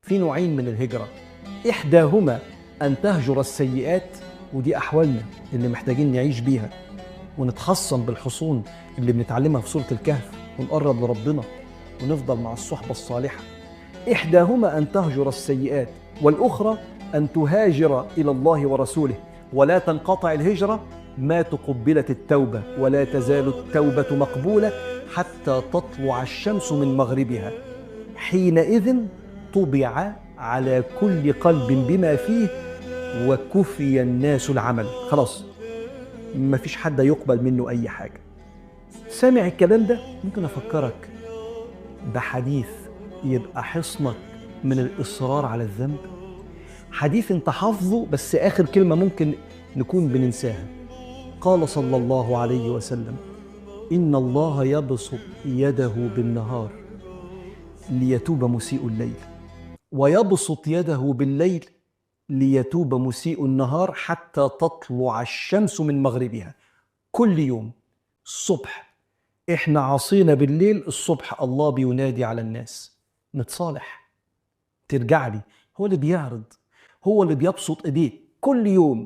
في نوعين من الهجرة، إحداهما أن تهجر السيئات، ودي أحوالنا اللي محتاجين نعيش بيها ونتحصن بالحصون اللي بنتعلمها في سورة الكهف، ونقرب لربنا ونفضل مع الصحبة الصالحة. إحداهما أن تهجر السيئات، والأخرى أن تهاجر إلى الله ورسوله، ولا تنقطع الهجرة ما تقبلت التوبة، ولا تزال التوبة مقبولة حتى تطلع الشمس من مغربها، حينئذ طبع على كل قلب بما فيه وكفي الناس العمل. خلاص مفيش حد يقبل منه أي حاجة. سامع الكلام ده؟ ممكن أفكرك بحديث يبقى حصنك من الإصرار على الذنب. حديث انت حافظه بس آخر كلمة ممكن نكون بننساها. قال صلى الله عليه وسلم: إن الله يبسط يده بالنهار ليتوب مسيء الليل، ويبسط يده بالليل ليتوب مسيء النهار حتى تطلع الشمس من مغربها. كل يوم الصبح احنا عصينا بالليل، الصبح الله بينادي على الناس نتصالح، ترجع لي. هو اللي بيعرض، هو اللي بيبسط ايديه كل يوم.